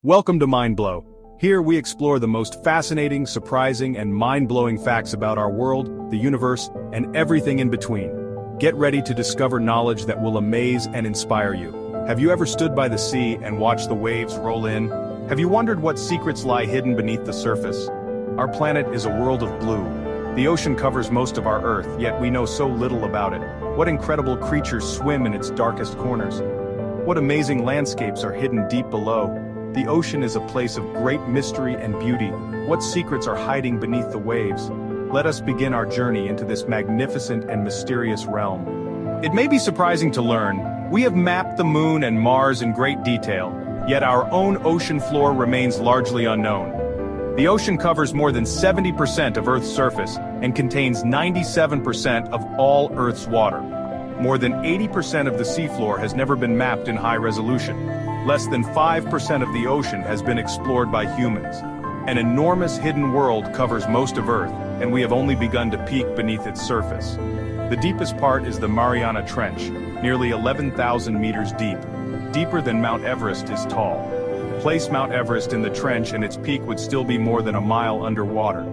Welcome to Mindblow. Here we explore the most fascinating, surprising, and mind-blowing facts about our world, the universe, and everything in between. Get ready to discover knowledge that will amaze and inspire you. Have you ever stood by the sea and watched the waves roll in? Have you wondered what secrets lie hidden beneath the surface? Our planet is a world of blue. The ocean covers most of our Earth, yet we know so little about it. What incredible creatures swim in its darkest corners? What amazing landscapes are hidden deep below? The ocean is a place of great mystery and beauty. What secrets are hiding beneath the waves? Let us begin our journey into this magnificent and mysterious realm. It may be surprising to learn, we have mapped the Moon and Mars in great detail, yet our own ocean floor remains largely unknown. The ocean covers more than 70% of Earth's surface and contains 97% of all Earth's water. More than 80% of the seafloor has never been mapped in high resolution. Less than 5% of the ocean has been explored by humans. An enormous hidden world covers most of Earth, and we have only begun to peek beneath its surface. The deepest part is the Mariana Trench, nearly 11,000 meters deep. Deeper than Mount Everest is tall. Place Mount Everest in the trench and its peak would still be more than a mile underwater.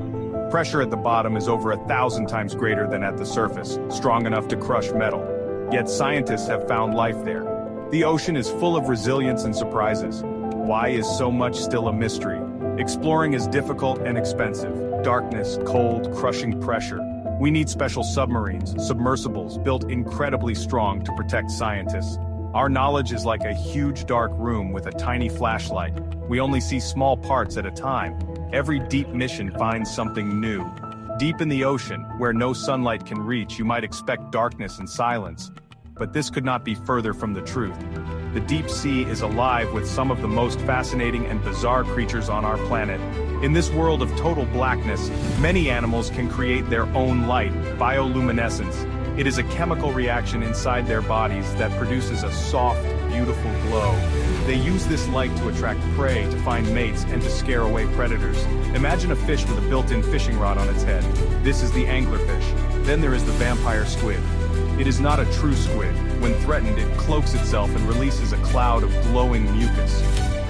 Pressure at the bottom is over 1,000 times greater than at the surface, strong enough to crush metal. Yet scientists have found life there. The ocean is full of resilience and surprises. Why is so much still a mystery? Exploring is difficult and expensive. Darkness, cold, crushing pressure. We need special submarines, submersibles, built incredibly strong to protect scientists. Our knowledge is like a huge dark room with a tiny flashlight. We only see small parts at a time. Every deep mission finds something new. Deep in the ocean, where no sunlight can reach, you might expect darkness and silence. But this could not be further from the truth. The deep sea is alive with some of the most fascinating and bizarre creatures on our planet. In this world of total blackness, many animals can create their own light, bioluminescence. It is a chemical reaction inside their bodies that produces a soft, beautiful glow. They use this light to attract prey, to find mates, and to scare away predators. Imagine a fish with a built-in fishing rod on its head. This is the anglerfish. Then there is the vampire squid. It is not a true squid. When threatened, it cloaks itself and releases a cloud of glowing mucus.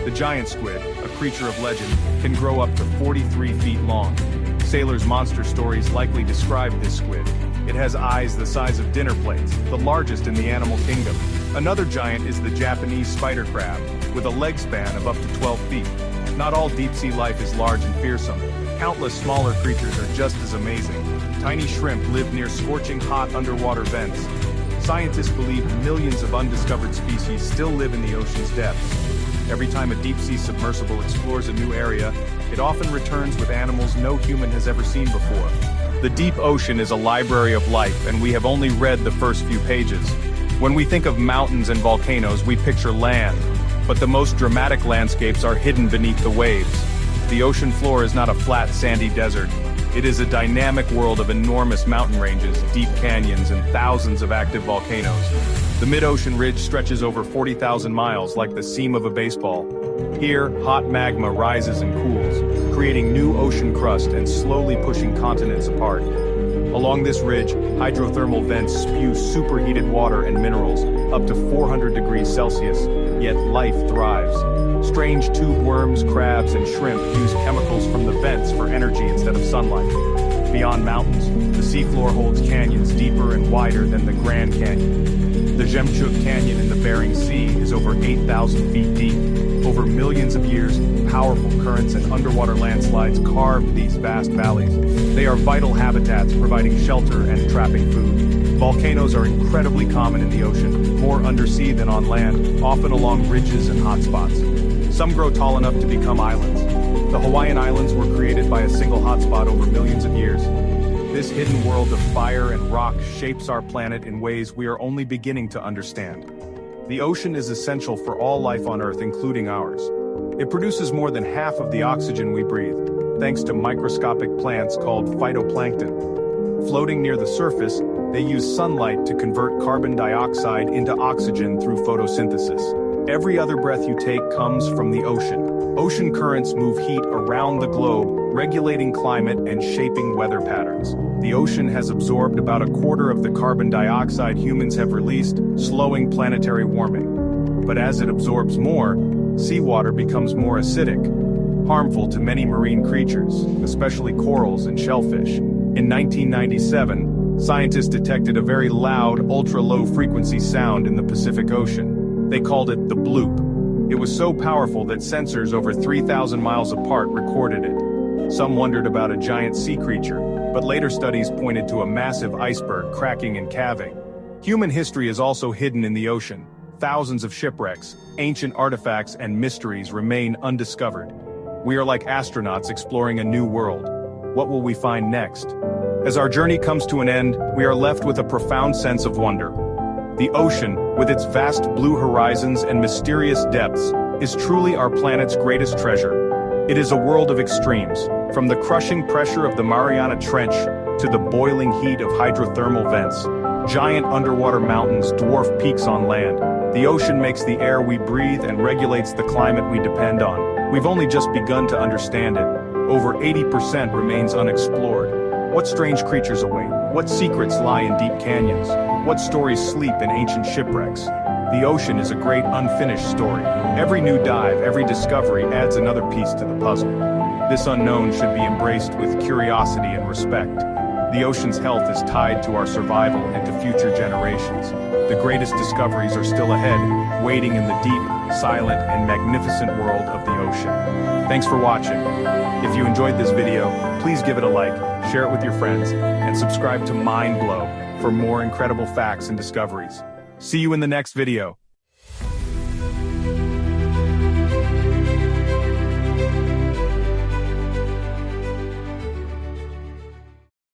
The giant squid, a creature of legend, can grow up to 43 feet long. Sailors' monster stories likely describe this squid. It has eyes the size of dinner plates, the largest in the animal kingdom. Another giant is the Japanese spider crab, with a leg span of up to 12 feet. Not all deep-sea life is large and fearsome. Countless smaller creatures are just as amazing. Tiny shrimp live near scorching hot underwater vents. Scientists believe millions of undiscovered species still live in the ocean's depths. Every time a deep-sea submersible explores a new area, it often returns with animals no human has ever seen before. The deep ocean is a library of life, and we have only read the first few pages. When we think of mountains and volcanoes, we picture land, but the most dramatic landscapes are hidden beneath the waves. The ocean floor is not a flat, sandy desert. It is a dynamic world of enormous mountain ranges, deep canyons, and thousands of active volcanoes. The mid-ocean ridge stretches over 40,000 miles like the seam of a baseball. Here, hot magma rises and cools, creating new ocean crust and slowly pushing continents apart. Along this ridge, hydrothermal vents spew superheated water and minerals, up to 400 degrees Celsius, yet life thrives. Strange tube worms, crabs, and shrimp use chemicals from the vents for energy instead of sunlight. Beyond mountains, the seafloor holds canyons deeper and wider than the Grand Canyon. The Jemchug Canyon in the Bering Sea is over 8,000 feet deep. Over millions of years, powerful currents and underwater landslides carved these vast valleys. They are vital habitats, providing shelter and trapping food. Volcanoes are incredibly common in the ocean, more undersea than on land, often along ridges and hotspots. Some grow tall enough to become islands. The Hawaiian Islands were created by a single hotspot over millions of years. This hidden world of fire and rock shapes our planet in ways we are only beginning to understand. The ocean is essential for all life on Earth, including ours. It produces more than half of the oxygen we breathe, thanks to microscopic plants called phytoplankton. Floating near the surface, they use sunlight to convert carbon dioxide into oxygen through photosynthesis. Every other breath you take comes from the ocean. Ocean currents move heat around the globe, regulating climate and shaping weather patterns. The ocean has absorbed about a quarter of the carbon dioxide humans have released, slowing planetary warming. But as it absorbs more, seawater becomes more acidic, harmful to many marine creatures, especially corals and shellfish. In 1997, scientists detected a very loud, ultra-low frequency sound in the Pacific Ocean. They called it the bloop. It was so powerful that sensors over 3,000 miles apart recorded it. Some wondered about a giant sea creature, but later studies pointed to a massive iceberg cracking and calving. Human history is also hidden in the ocean. Thousands of shipwrecks, ancient artifacts, and mysteries remain undiscovered. We are like astronauts exploring a new world. What will we find next? As our journey comes to an end, we are left with a profound sense of wonder. The ocean, with its vast blue horizons and mysterious depths, is truly our planet's greatest treasure. It is a world of extremes, from the crushing pressure of the Mariana Trench to the boiling heat of hydrothermal vents. Giant underwater mountains dwarf peaks on land. The ocean makes the air we breathe and regulates the climate we depend on. We've only just begun to understand it. Over 80% remains unexplored. What strange creatures await? What secrets lie in deep canyons? What stories sleep in ancient shipwrecks? The ocean is a great unfinished story. Every new dive, every discovery adds another piece to the puzzle. This unknown should be embraced with curiosity and respect. The ocean's health is tied to our survival and to future generations. The greatest discoveries are still ahead, waiting in the deep, silent, and magnificent world of the ocean. Thanks for watching. If you enjoyed this video, please give it a like, share it with your friends, and subscribe to Mind Blow for more incredible facts and discoveries. See you in the next video.